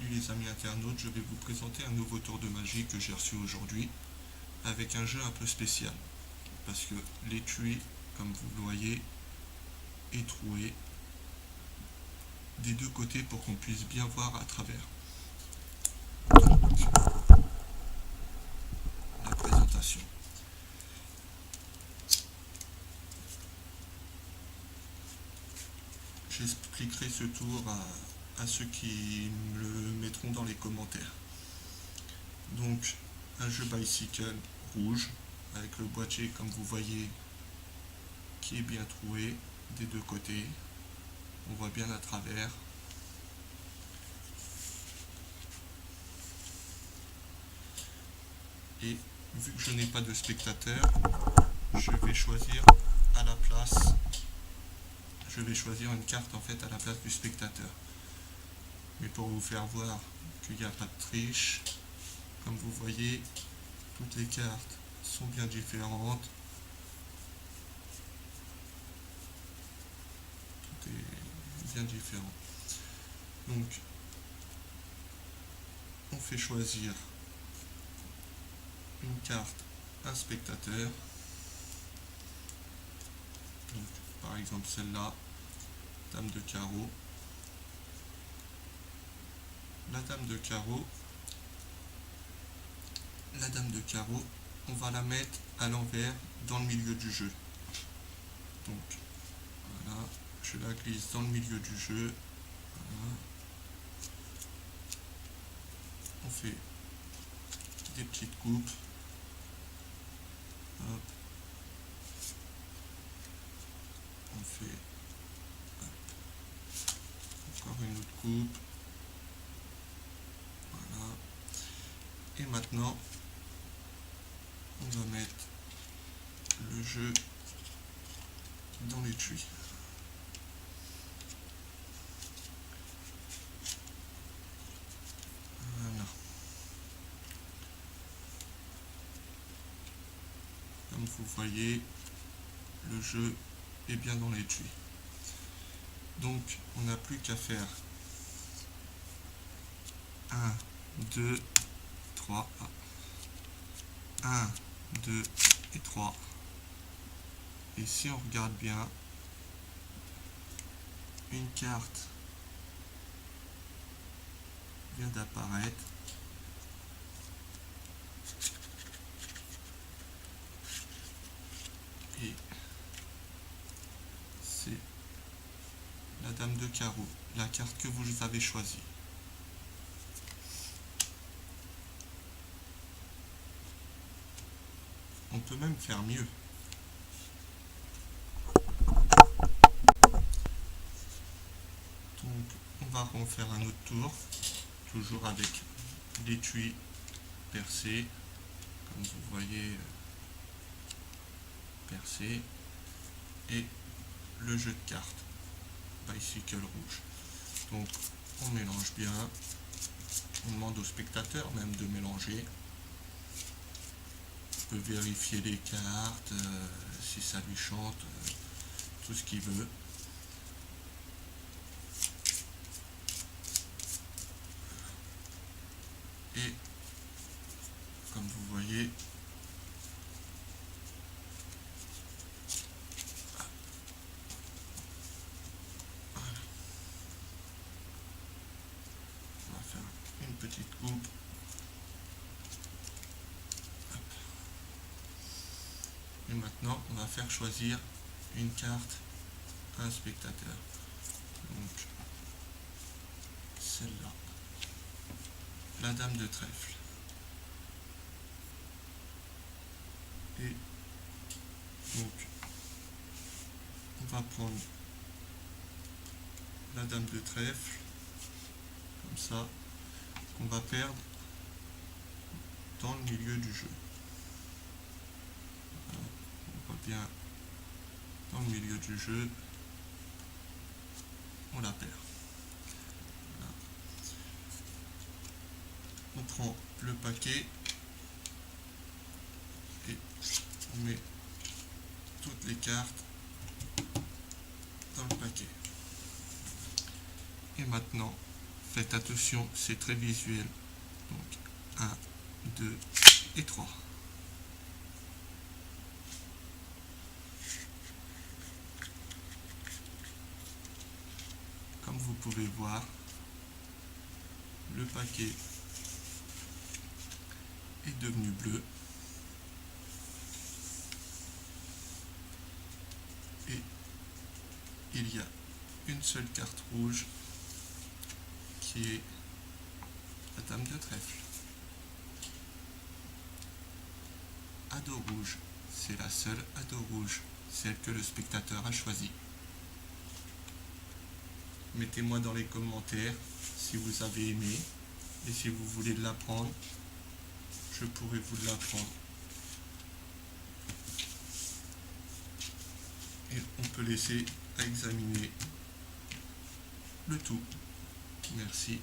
les amis internautes, je vais vous présenter un nouveau tour de magie que j'ai reçu aujourd'hui avec un jeu un peu spécial parce que l'étui, comme vous le voyez, est troué des deux côtés pour qu'on puisse bien voir à travers. Donc, la présentation. J'expliquerai ce tour à ceux qui me le mettront dans les commentaires. Donc, un jeu bicycle rouge avec le boîtier, comme vous voyez, qui est bien troué des deux côtés. On voit bien à travers. Et vu que je n'ai pas de spectateur, je vais choisir à la place, je vais choisir une carte en fait à la place du spectateur. Mais pour vous faire voir qu'il n'y a pas de triche, comme vous voyez, toutes les cartes sont bien différentes. Tout est bien différent. Donc, on fait choisir une carte à un spectateur. Donc, par exemple celle-là, dame de carreau. La dame de carreau, on va la mettre à l'envers dans le milieu du jeu. Donc, voilà, je la glisse dans le milieu du jeu. Voilà. On fait des petites coupes. Hop. On fait encore une autre coupe. Voilà. Et maintenant, on va mettre le jeu dans l'étui. Voilà. Comme vous voyez, le jeu est bien dans l'étui. Donc, on n'a plus qu'à faire 1, 2, 3. 1, 2 et 3. Et si on regarde bien, une carte vient d'apparaître. Et c'est la dame de carreau, la carte que vous avez choisie. On peut même faire mieux. Donc on va refaire un autre tour, toujours avec l'étui percé, comme vous voyez, percé, et le jeu de cartes bicycle rouge. Donc on mélange bien, on demande au spectateur même de mélanger. On peut vérifier les cartes, si ça lui chante, tout ce qu'il veut. Et comme vous voyez, voilà. On va faire une petite coupe. Hop. Et maintenant, on va faire choisir une carte à un spectateur. Donc, celle-là, la dame de trèfle. Et donc, on va prendre la dame de trèfle, comme ça, qu'on va perdre dans le milieu du jeu. Voilà. On voit bien dans le milieu du jeu, on la perd. Voilà. On prend le paquet et on met toutes les cartes dans le paquet. Et maintenant, Faites attention, c'est très visuel. Donc 1, 2 et 3. Comme vous pouvez voir, le paquet est devenu bleu. Et il y a une seule carte rouge qui est la dame de trèfle. Ado rouge, c'est la seule ado rouge, celle que le spectateur a choisie. Mettez-moi dans les commentaires si vous avez aimé et si vous voulez l'apprendre, je pourrai vous l'apprendre. Et on peut laisser à examiner le tout. Merci.